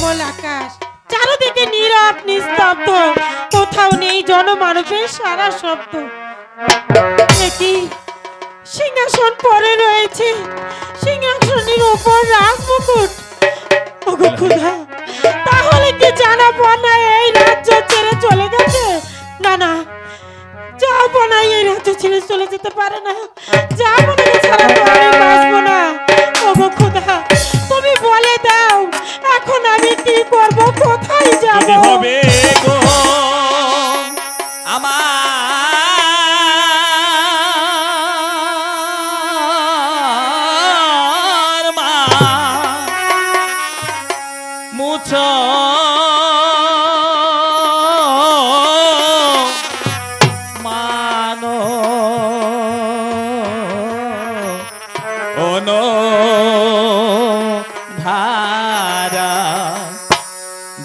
নির্মল আকাশ, চারিদিকে নীরব নিস্তব্ধ, কোথাও নেই জনমানবের সারা শব্দ। একই সিংহাসন পরে রয়েছে, সিংহাসনের উপর রাজমুকুট। ওগো খোদা, তাহলে কি জানাবো না এই রাজ্য ছেড়ে চলে গেছে? না না, যাবো না, এই রাজ্য ছেড়ে চলে যেতে পারে না, যাবো না, ছাড়া তো আমি বাঁচবো না। ওগো খোদা, তুমি বলে দাও এখন আমি কি করব, কোথায় যাব? হবে গো আমার মা মুছ মানো ওনো ধারা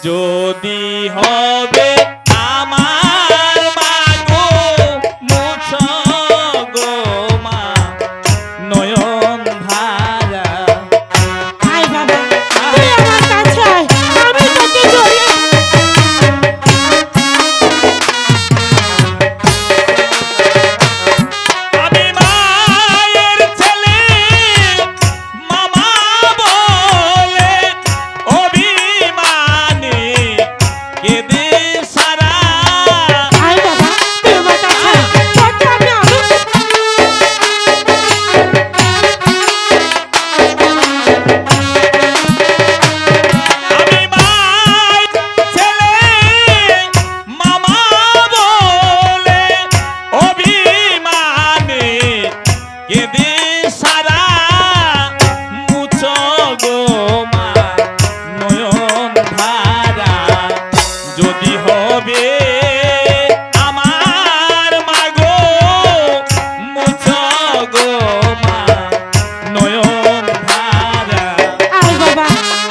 যদি হবে আমার মাগো মুছ গো মা নয়ন ধারা। আয় বাবা, তুই আমার কাছে আয়, আমি তোকে জড়িয়ে আমি মায়ের ছেলে মামা বলে অভিমানে কেঁদে সারা। আয় বাবা, তুই আমার কাছে আয়, তোকে আমি আমি মায়ের ছেলে মামা বলে অভিমানে কেঁদে সারা মুছ গো মা নয়ন ধারা যদি হবে আমার মাগো মুছ গো মা নয়ন ধারা। আয় বাবা,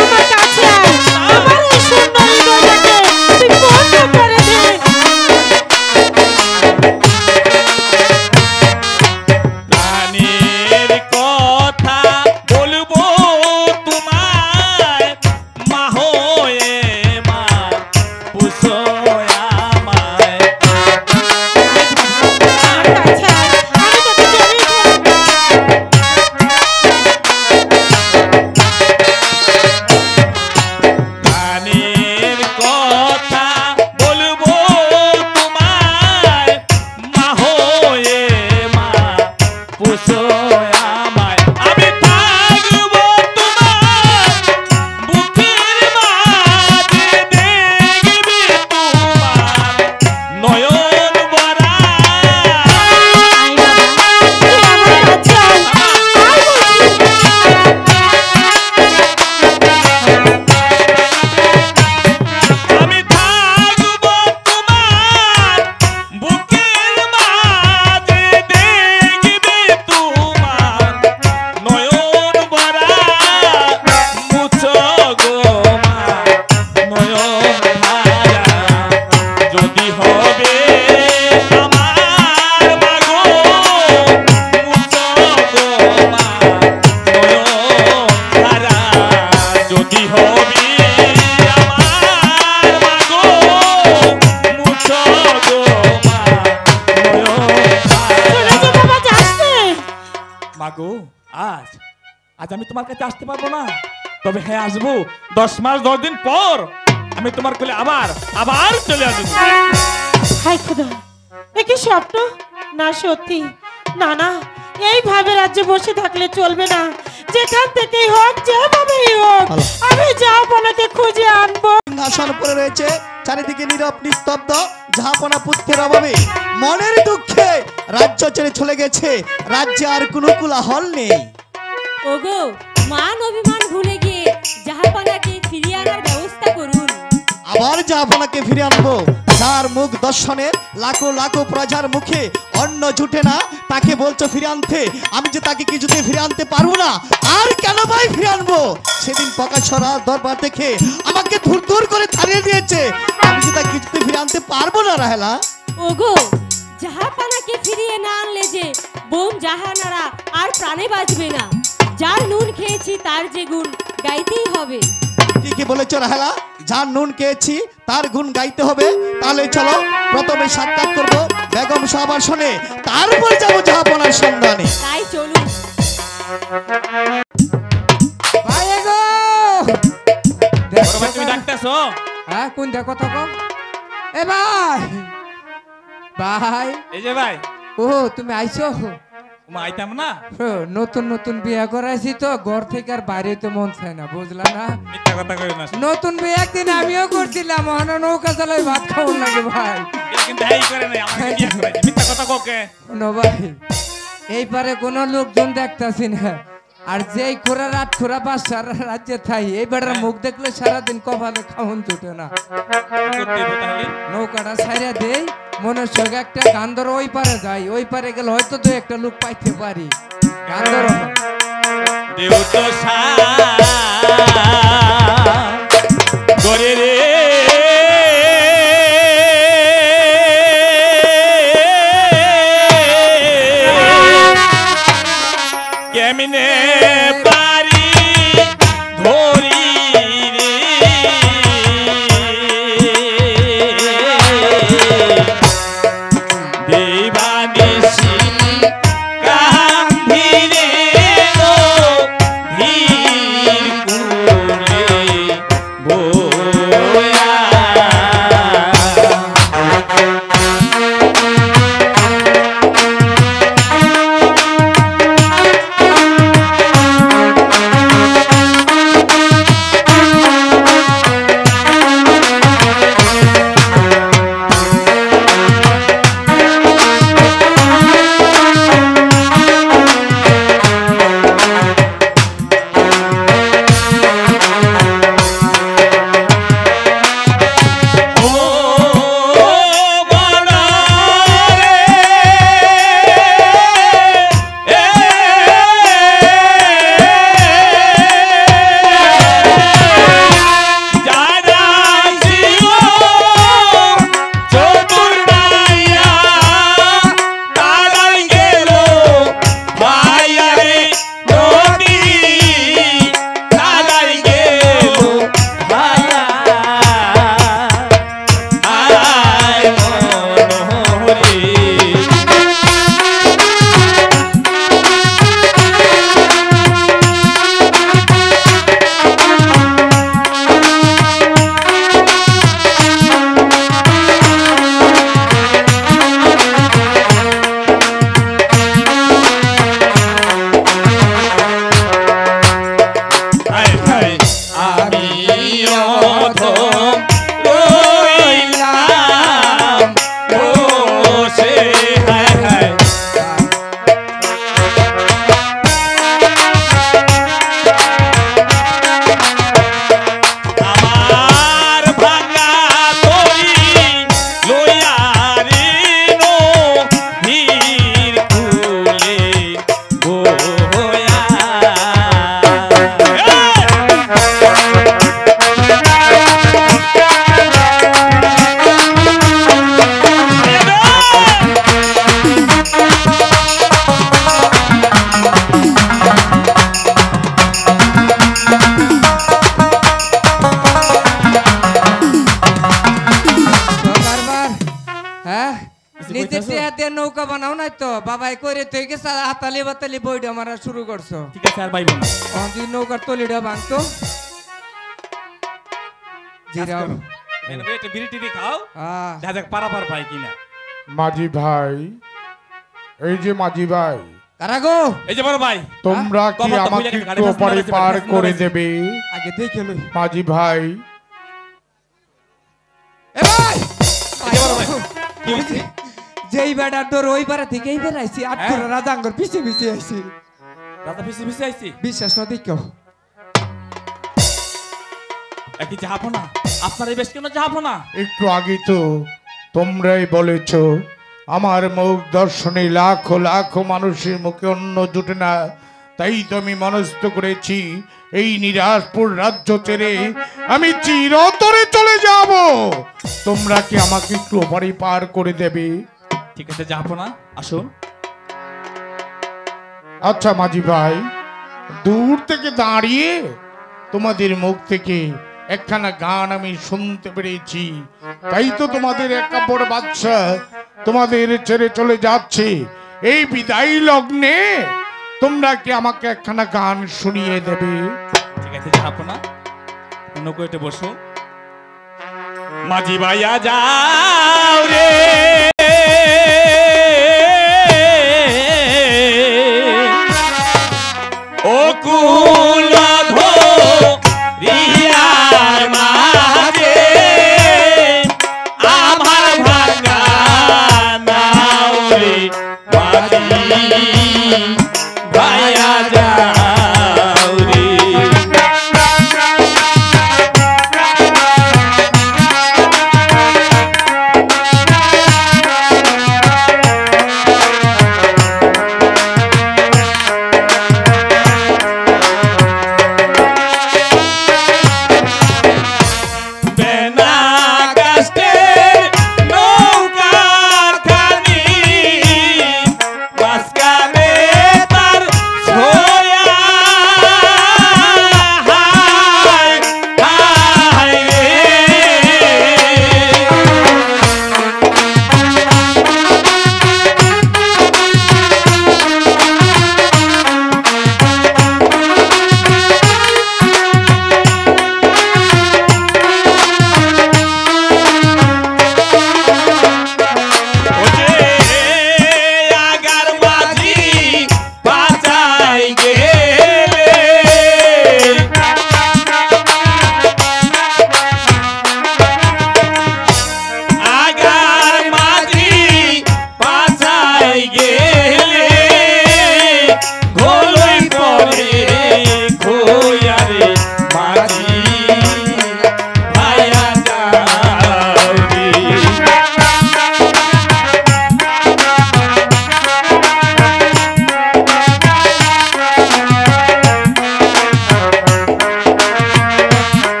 আমার কাছে আয়, আমার এই সুন্দর হৃদয়টাকে তুই পূর্ণ করে দে। প্রাণের কথা বলবো তোমায় মা হয়ে মা পুষো আমায়। আমার কাছে আয়, আমি তোকে জড়িয়ে ধরবো। প্রাণের কথা বলবো তোমায় মা হয়ে মা পুষো আমায়। আমি থাকবো তোমার বুকের মাঝে দেখবি তোমার নয়ন ভরা। আয় বাবা, তুই আমার কাছে আয়, আয় আমি থাকবো তোমার বুকের মাঝে দেখবি তোমার নয়ন ভরা। মুছ গো মা নয়ন ধারা যদি হবে আমার মাগো মুছ গো মা নয়ন ধারা যদি হবে আমার মাগো মুছ গো মা নয়ন চলে ধারা। যা বাবা, যাস নে। মাগো আজ আজ আমি তোমার কাছে আসতে পারবো না, তবে হ্যাঁ আসবো 10 মাস 10 দিন পর আমি তোমার কোলে আবার আবার চলে আসবো। হায় খোদা, এ কি স্বপ্ন না সত্যি? না না, এইভাবে রাজ্যে বসে থাকলে চলবে না, যেখান থেকেই হোক যেভাবেই হোক আমি জাহাপনাকে খুঁজে আনবো। সিংহাসন পরে রয়েছে, চারিদিকে নীরব নিস্তব্ধ, জাহাপনা পুত্রের অভাবে মনের দুঃখে রাজ্য ছেড়ে চলে গেছে, রাজ্যে আর কোনো কোলাহল নেই। ওগো, মান অভিমান ভুলে গিয়ে জাহাপানাকে ফিরিয়ে আনার ব্যবস্থা করুন। আবার জাহাপনাকে ফিরে আনবো, যার মুখ দর্শনের লাখো লাখো প্রজার মুখে অন্ন জুটে না, তাকে বলছো ফিরে আনতে। আমি যে তাকে কিছুতে ফিরে আনতে পারবো না, আর কেন ভাই ফিরে আনবো? সেদিন পকাছড়া দরবার দেখে আমাকে ধুর ধুর করে ছাড়িয়ে দিয়েছে, আমি যে তাকে কিছুতে ফিরে আনতে পারবো না রাহেলা। ওগো, জাহাপানাকে ফিরিয়ে না আনলে যে বোন জাহানারা আর প্রাণে বাঁচবে না। যার নুন খেয়েছি তার যে গুণ গাইতেই হবে। তুই কি বলেছ রাহেলা? যার নুন খেয়েছি তার গুণ গাইতে হবে। তাহলে চলো প্রথমে সাক্ষাৎ করব বেগম সাহাবার শোনে, তারপর যাবো জাহাপনার সন্ধানে। তাই চলুন। ভাই গো বড় ভাই তুমি ডাকতেছো? হ্যাঁ কোন দেখো তো গো? এ ভাই ভাই এই যে ভাই, ও তুমি আইছো? তুমি আইতাম না? নতুন নতুন বিয়ে করাইছি তো ঘর থেকে আর বাইরে তো মন চায় না, বুঝলা না? মিথ্যা কথা কইও না। নতুন বিয়ে একদিন আমিও করছিলাম, মহানা নৌকা চালাই ভাত খাওয়ার লাগে ভাই। বিয়ে কিন্তু এই করে নাই, আমাকে বিয়ে করাইছে। মিথ্যা কথা কোকে? শোনো ভাই, এই পারে কোনো লোকজন দেখতাছি না, আর যেই খোরা রাত খোরা বাস সারা রাজ্যে থাই, এই বেটার মুখ দেখলে সারাদিন কপালে খাওন জুটে না। কি করতে হইব তাহলে? নৌকাটা ছাইরা দেই, মনের সঙ্গে একটা গান ধরো, ওই পারে যাই, ওই পারে গেলে হয়তো তো একটা লোক পাইতে পারি। গান ধরো। দেউ তো করে রে কেমনে পারি ধরি রে দেবানিশি কান্ধিরে গো ধীর কুলে বোয়া নিজের টিয়া দিয়ে নৌকা বানাও নাই তো বাবাই করে তুই গেছে হাতালি বাতালি বইটা মারা শুরু করছো। ঠিক আছে আর পাইবো না। যদি নৌকার তলিটা ভাঙতো জিরাও এটা বিড়ি টিড়ি খাও, আহ দেখা যাক পারাপার পাই কিনা। মাঝি ভাই, এই যে মাঝি ভাই, কারাগো এই যে বড় ভাই, তোমরা কি কপাল তো আমাকে খুলে গেছে, গাড়ি একটু ফাঁস পারে মারা পার গেছে, করে ফাঁস দেবে? আগে দেখে লই। মাঝি ভাই, এ ভাই এই যে বড় ভাই, কি হইছে? যেই বেড়ার ডোর ওই পারে থেকে এই বেড়াইছি আট করে রাজাঙ্গর পিছে পিছে আইছি। রাজা পিছে পিছে আইছি। বিশ্বাস না দেখো একই যাবো না, আপনার এই বেশ কেন যাবো না? একটু আগে তো তোমরাই বলেছ আমার মুখ দর্শনে লাখো লাখো মানুষের মুখে অন্ন জুটে না, তাই তো আমি মনস্থ করেছি এই নিরাজপুর রাজ্য ছেড়ে আমি চিরতরে চলে যাব। তোমরা কি আমাকে একটু ওপারে পার করে দেবে? ঠিক আছে যাবো না, আসুন। আচ্ছা মাঝি ভাই, দূর থেকে দাঁড়িয়ে তোমাদের মুখ থেকে একখানা গান আমি শুনতে পেরেছি, তাই তো তোমাদের একাপড় বাচ্চা তোমাদের ছেড়ে চলে যাচ্ছে। এই বিদায় লগ্নে তোমরা কি আমাকে একখানা গান শুনিয়ে দেবে? ঠিক আছে জাহাপনা, নৌকোতে বসো। মাঝি ভাইয়া যাও রে ও কুল ধরিয়ার মাঝে আমার ভাঙা নাও রে মাঝি ভাইয়া যাও রে।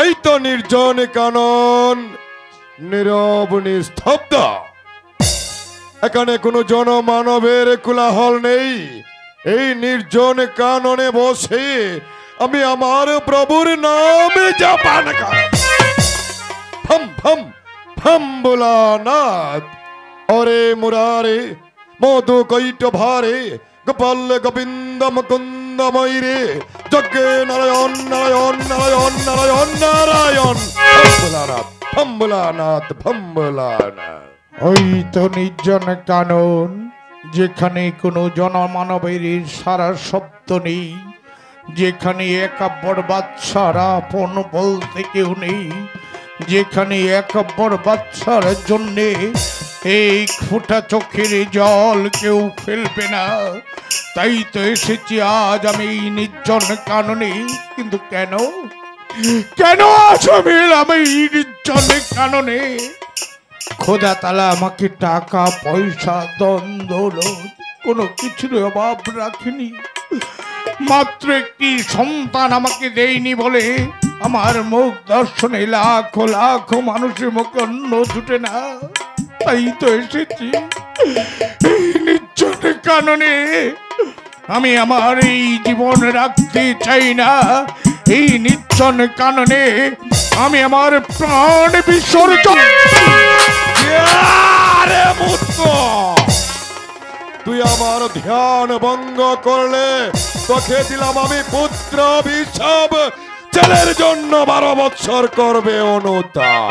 এই তো নির্জন কানন, নীরব নিস্তব্ধ। এখানে কোনো জনমানবের কোলাহল নেই। এই নির্জন কাননে বসে আমি আমার প্রভুর নামে জপান করি। ফম ফম ফম ভোলানাথ, হরে মুরারে মধু কৈট ভারে, গোপাল গোবিন্দ মুকুন্দ ময়ূরে, যজ্ঞে নারায়ণ নারায়ণ নারায়ণ নারায়ণ নারায়ণ। ভোলানাথ ফম ভোলানাথ ফম ভোলানাথ। ওই তো নির্জন কানন, যেখানে কোনো জনমানবের সারা শব্দ নেই, যেখানে একাব্বর বাচ্চার আপন বলতে কেউ নেই, যেখানে একাব্বর বাচ্চার জন্যে এই ফোঁটা চোখের জল কেউ ফেলবে না, তাই তো এসেছি আজ আমি এই নির্জন কাননে। কিন্তু কেন কেন আসমিল আমি এই নির্জন কাননে? খোদা তালা আমাকে টাকা পয়সা দ্বন্দ্ব কোনো কিছুর অভাব রাখেনি। মাত্র একটি সন্তান আমাকে দেয়নি বলে আমার মুখ দর্শনে লাখো লাখো মানুষের মুখে অন্ন জুটে না। তাই তো এসেছি এই নির্জন কাননে আমি আমার এই জীবন রাখতে চাই না। এই নির্জন কাননে আমি আমার প্রাণ বিসর্জন। আরে মূর্খ, তুই আমার ধ্যান ভঙ্গ করলে তোকে দিলাম আমি পুত্র অভিশাপ। ছেলের জন্য 12 বৎসর করবে অনুতাপ।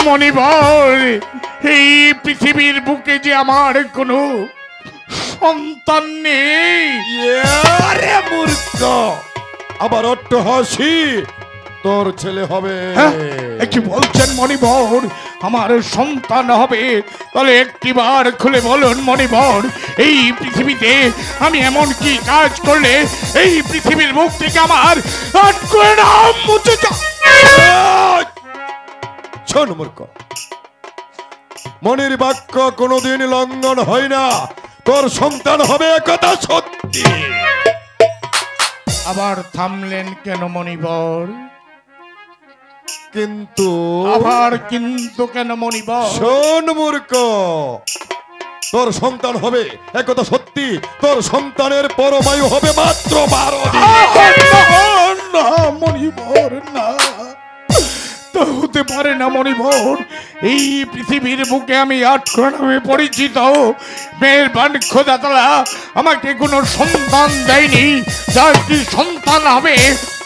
মণিবর, এই পৃথিবীর বুকে যে আমার কোনো সন্তান নেই। আরে মূর্খ, আবার অট্টহাসি, তোর ছেলে হবে। কি বলছেন মণিবর? আমার সন্তান হবে? তাহলে একটিবার খুলে বলুন মণিবর, এই পৃথিবীতে আমি এমন কি কাজ করলে এই পৃথিবীর মুখ থেকে আমার নাম মুছে যায়? শোন মূর্খ, মনির বাক্য কোনোদিন লঙ্ঘন হয় না। তোর সন্তান হবে, কথা সত্যি। আবার থামলেন কেন মণিবর? কিন্তু আবার কিন্তু কেন মণিবর? শোন মূর্খ, তোর সন্তান হবে, একথা সত্যি। তোর সন্তানের পরমায়ু হবে মাত্র 12 দিন। না মণিবর, না, তা হতে পারে না মণিবর। এই পৃথিবীর বুকে আমি আটকো নামে পরিচিত। মেহেরবান খোদা তাআলা আমাকে কোনো সন্তান দেয়নি। যার কি সন্তান হবে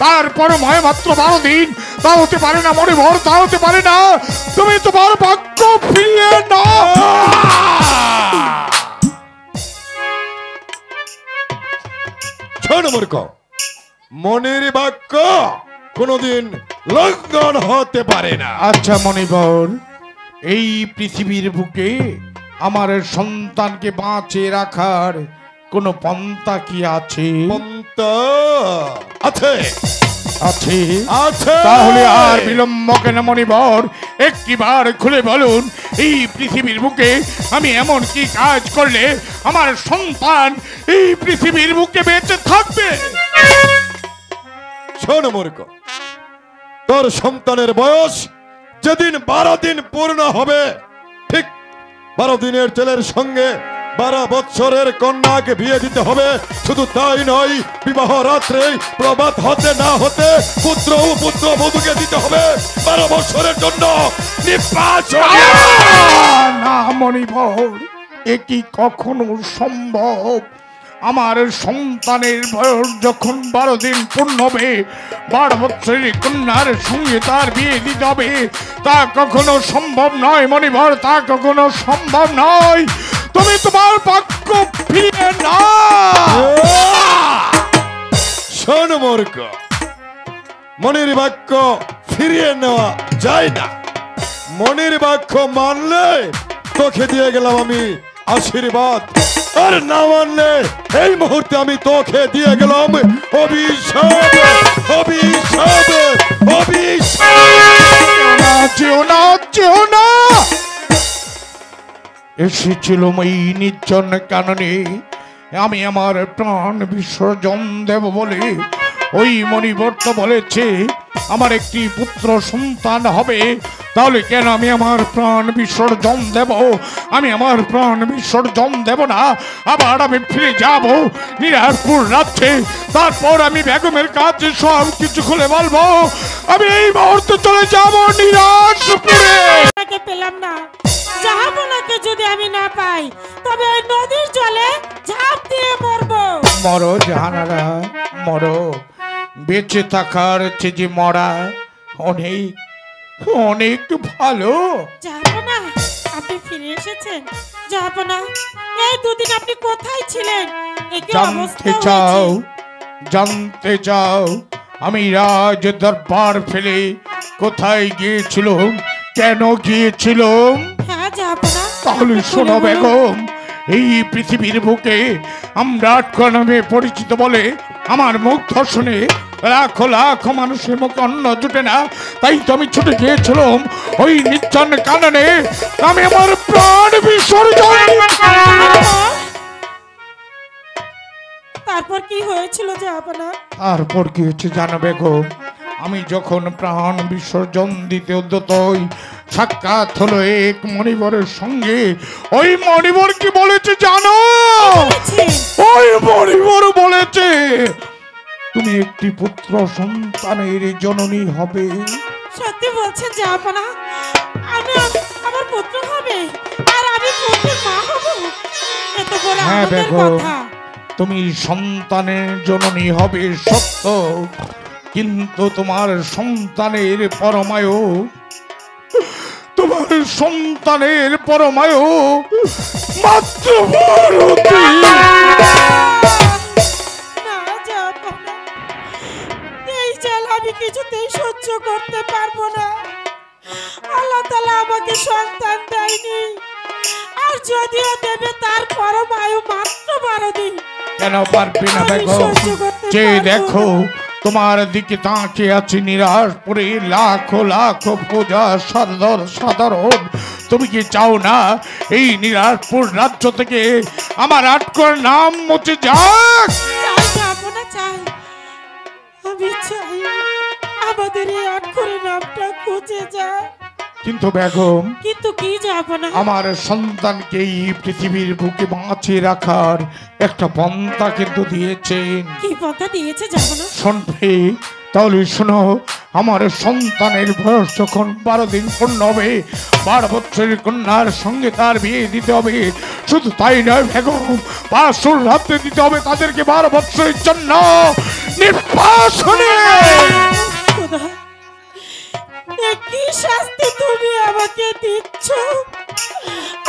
তার পরমায়ু মাত্র 12 দিন। তা হতে পারে না মণিবর, তা হতে পারে না। তুমি তোমার বাক্য ফিরিয়ে নাও। শোন মূর্খ, মনির বাক্য কোনোদিন লঙ্ঘন হতে পারে না। আচ্ছা মণিবর, এই পৃথিবীর বুকে আমার সন্তানকে বাঁচিয়ে রাখার কোনো পন্থা কি আছে? পন্থা আছে, আছে? আছে। তাহলে আর বিলম্ব কেন মণিবর? একটিবার খুলে বলুন, এই পৃথিবীর বুকে আমি এমন কি কাজ করলে আমার সন্তান এই পৃথিবীর বুকে বেঁচে থাকবে? শোন মূর্খ, তোর সন্তানের বয়স যেদিন 12 দিন পূর্ণ হবে, ঠিক 12 দিনের ছেলের সঙ্গে 12 বৎসরের কন্যাকে বিয়ে দিতে হবে। শুধু তাই নয়, বিবাহ রাত্রে প্রবাদ হতে না হতে পুত্র ও পুত্র বধূকে দিতে হবে 12 বৎসরের জন্য নির্বাচন। না মণিবর, এ কি কখনো সম্ভব? আমার সন্তানের বয়স যখন 12 দিন পূর্ণ হবে, 12 বছরের কন্যার সঙ্গে তার বিয়ে দিতে হবে। তা কখনো সম্ভব নয় মণিবর, তা কখনো সম্ভব নয়। তুমি তোমার বাক্য ফিরিয়ে নাও। শোন মূর্খ, মনির বাক্য ফিরিয়ে নেওয়া যায় না। মনির বাক্য মানলে তোকে দিয়ে গেলাম আমি আশীর্বাদ, আর না মানলে এই মুহূর্তে আমি তোকে দিয়ে গেলাম অভিশাপ। অভিশাপ, অভিশাপ। যেও না, যেও না। এসেছিলাম এই নির্জন কাননে আমি আমার প্রাণ বিসর্জন দেব বলে। ওই মণিবর তো বলেছে আমার একটি পুত্র সন্তান হবে। তাহলে কেন আমি আমার প্রাণ বিসর্জন দেব? আমি আমার প্রাণ বিসর্জন দেব না। আবার আমি ফিরে যাব নিরাজপুর রাজ্যে। তারপর আমি বেগমের কাছে সব কিছু খুলে বলবো। আমি এই মুহূর্তে চলে যাব নিরাজপুরে। পেলাম না, জাহাপনাকে যদি আমি না পাই তবে ওই নদীর জলে ঝাঁপ দিয়ে মরবো। মরো জাহানারা, মরো। বেঁচে থাকার চেয়ে যে মরা অনেক অনেক ভালো। জাহাপনা, আপনি ফিরে এসেছেন। জাহাপনা, এই দুদিন আপনি কোথায় ছিলেন? একই অবস্থা জানতে চাও, জানতে চাও আমি রাজ দরবার ফেলে কোথায় গিয়েছিলাম, কেন গিয়েছিলাম? হ্যাঁ জাহাপনা, তাহলে শোনো বেগম, এই পৃথিবীর বুকে আমরা আটকা নামে পরিচিত বলে আমার মুখ ধর্ষণে লাখো লাখো মানুষের মুখে অন্ন জুটে না। তাই তো আমি ছুটে গিয়েছিলাম ওই নির্জন কাননে। আমি আমার প্রাণ বিসর্জন। তারপর কি হয়েছিল জাহাপনা? তারপর কি হচ্ছে জানো বেগম? আমি যখন প্রাণ বিসর্জন দিতে উদ্যত হই সাক্ষাৎ হলো এক মণিবরের সঙ্গে। ওই মণিবর কি বলেছে জানো? বলেছে? ওই মণিবর বলেছে তুমি একটি পুত্র সন্তানের জননী হবে। সত্যি বলছেন জাহাপনা? আমার পুত্র হবে আর আমি পুত্রের মা হব? এত বড় হ্যাঁ আনন্দের বেগম, কথা। তুমি সন্তানের জননী হবে সত্য, কিন্তু তোমার সন্তানের পরমায়ু, তোমার সন্তানের পরমায়ু মাত্র ভারতী। না জাহাপনা, এই জ্বালা আমি কিছুতেই সহ্য করতে পারবো না। আল্লাহ তাআলা আমাকে সন্তান দেয়নি, আর যদিও দেবে তার পরম আয়ু মাত্র 12 দিন। কেন পারবে না আমি বেগম? সহ্য করতে যে পারবো দেখো না। তোমার দিকে তাকিয়ে আছি নিরাশ পরে লাখো লাখো পূজা সাধারণ। তুমি কি চাও না এই নিরাশপুর রাজ্য থেকে আমার আটকর নাম মুছে যাক? চাই জাহাপনা, চাই। আমি চাই আমাদের এই আটঘরের নামটা খুঁজে যায়। কিন্তু বেগম, কিন্তু কি জাহাপনা? আমার সন্তানকে এই পৃথিবীর বুকে বাঁচিয়ে রাখার একটা পন্থা কিন্তু দিয়েছেন। কি পন্থা দিয়েছে জাহাপনা? শুনবে? তাহলে শোনো, আমার সন্তানের বয়স যখন 12 দিন পূর্ণ হবে, 12 বছরের কন্যার সঙ্গে তার বিয়ে দিতে হবে। শুধু তাই নয় বেগম, 500 রাত্রে দিতে হবে তাদেরকে 12 বছরের জন্য নির্বাসনে। খোদা, এ কি শাস্তি তুমি আমাকে দিচ্ছ?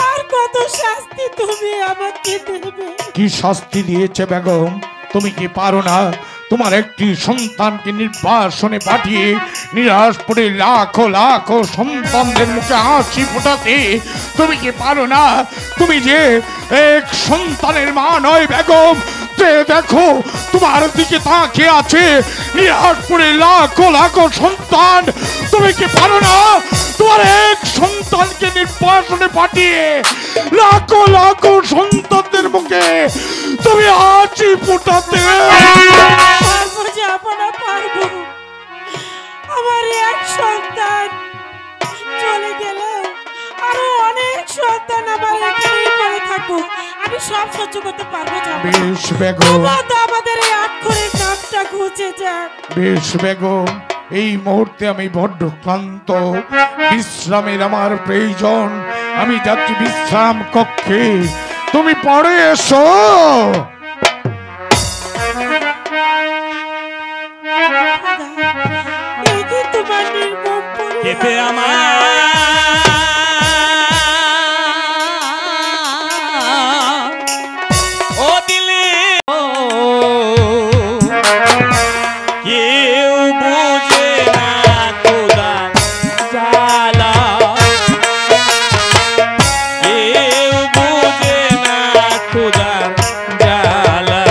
আর কত শাস্তি তুমি আমাকে দেবে? কি শাস্তি দিয়েছে বেগম? তুমি কি পারো না তোমার একটি সন্তানকে নির্বাসনে পাঠিয়ে নিরাশপুরে লাখো লাখো সন্তানদের মুখে হাসি ফোটাতে? তুমি কি পারো না? তুমি যে এক সন্তানের মা নয় বেগম, যে দেখো তোমার দিকে তাকিয়ে আছে নিরাশপুরে লাখো লাখো সন্তান। তুমি কি পারো না তোমার এক সন্তানকে নির্বাসনে পাঠিয়ে লাখো লাখো সন্তানদের মুখে তুমি হাসি ফোটাতে? পারবো জাহাপনা, পারবো। আমার এক সন্তান চলে গেলে আরো অনেক সন্তান আমার এখানেই পড়ে থাকবো। আমি সব সহ্য করতে পারবো জাহাপনা। বেশ বেগম, তবুও তো আমাদের এই আটঘরের নামটা খুঁজে যাক। বেশ বেগম, এই মুহূর্তে আমি বড্ড ক্লান্ত, বিশ্রামের আমার প্রয়োজন। আমি যাচ্ছি বিশ্রাম কক্ষে, তুমি পরে এসো। এই কি তোমার নির্মম কেটে পরিহাস? আমার ও দিলে কেউ বুঝে না খোদা জ্বালা, কেউ বুঝে না খোদা জ্বালা।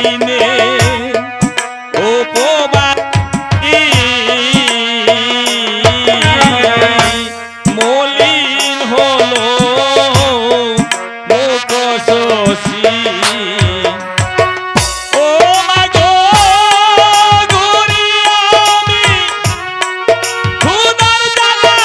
দিনে উপবাসী মলিন হলো মুখ শশী। ও মাগো ঘুরি আমি ক্ষুধার জ্বালা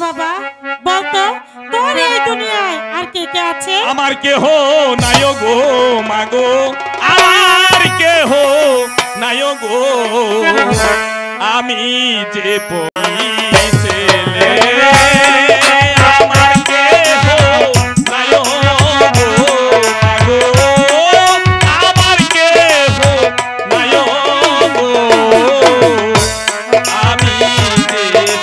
বাবা বলতো তোর এই দুনিয়ায় আর কে কে আছে? আমার কেহ নাই গো মাগো, আর কেহ নাই গো, আমি যে ছেলে। আমার কেহ নাই গো মাগো, আমার কেহ নাই গো, আমি যে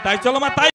তাই চলো মা তাই